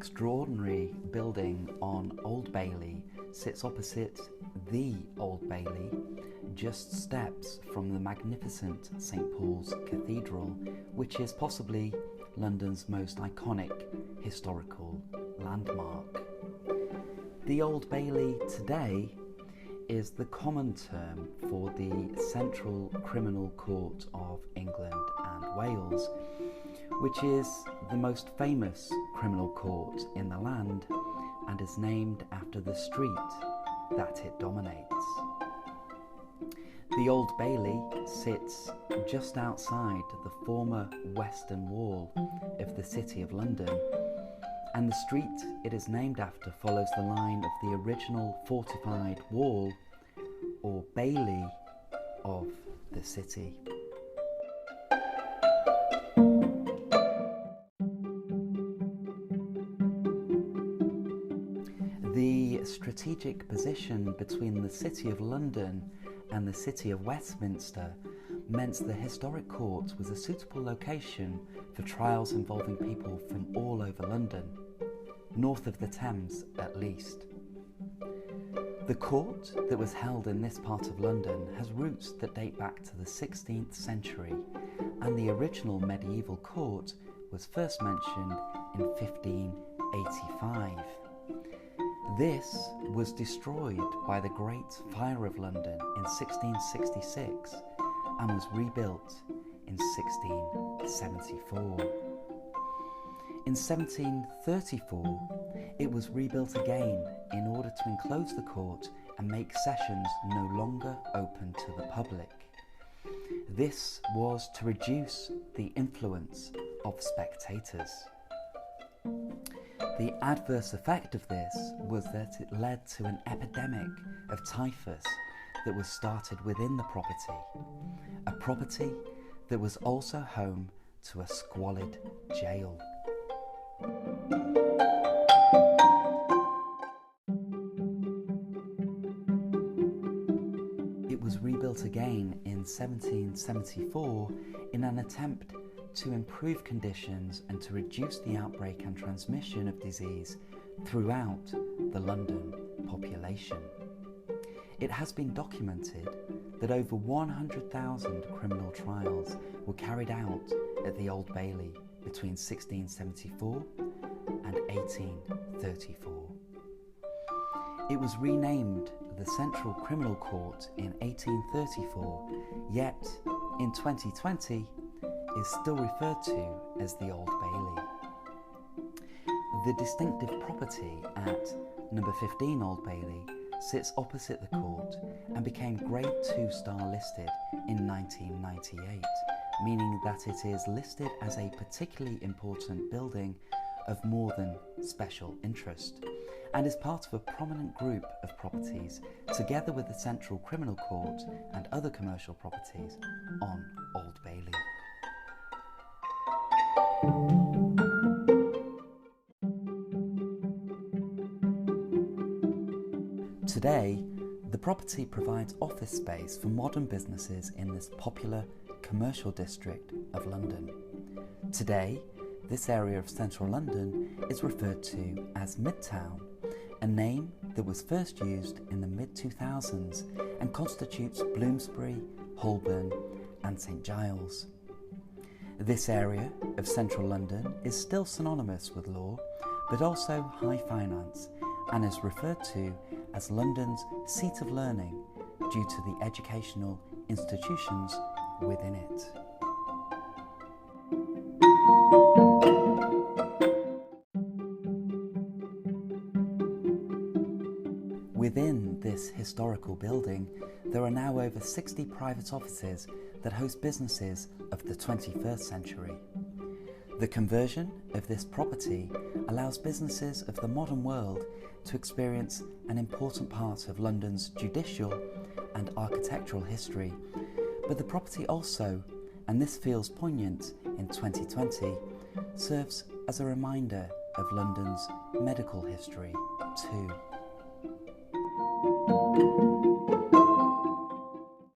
extraordinary building on Old Bailey sits opposite the Old Bailey, just steps from the magnificent St Paul's Cathedral, which is possibly London's most iconic historical landmark. The Old Bailey today is the common term for the Central Criminal Court of England and Wales, which is the most famous criminal court in the land and is named after the street that it dominates. The Old Bailey sits just outside the former western wall of the City of London, and the street it is named after follows the line of the original fortified wall or bailey of the city. The strategic position between the City of London and the City of Westminster meant the historic court was a suitable location for trials involving people from all over London, north of the Thames at least. The court that was held in this part of London has roots that date back to the 16th century, and the original medieval court was first mentioned in 1585. This was destroyed by the Great Fire of London in 1666 and was rebuilt in 1674. In 1734, it was rebuilt again in order to enclose the court and make sessions no longer open to the public. This was to reduce the influence of spectators. The adverse effect of this was that it led to an epidemic of typhus that was started within the property, a property that was also home to a squalid jail. It was rebuilt again in 1774 in an attempt to improve conditions and to reduce the outbreak and transmission of disease throughout the London population. It has been documented that over 100,000 criminal trials were carried out at the Old Bailey between 1674 and 1834. It was renamed the Central Criminal Court in 1834, yet in 2020 is still referred to as the Old Bailey. The distinctive property at number 15 Old Bailey sits opposite the court and became Grade 2 star listed in 1998, meaning that it is listed as a particularly important building of more than special interest, and is part of a prominent group of properties together with the Central Criminal Court and other commercial properties on Old Bailey. Today, the property provides office space for modern businesses in this popular commercial district of London. Today, this area of central London is referred to as Midtown, a name that was first used in the mid-2000s and constitutes Bloomsbury, Holborn and St Giles. This area of central London is still synonymous with law, but also high finance, and is referred to as London's seat of learning due to the educational institutions within it. Within this historical building, there are now over 60 private offices that host businesses of the 21st century. The conversion of this property allows businesses of the modern world to experience an important part of London's judicial and architectural history, but the property also, and this feels poignant in 2020, serves as a reminder of London's medical history too.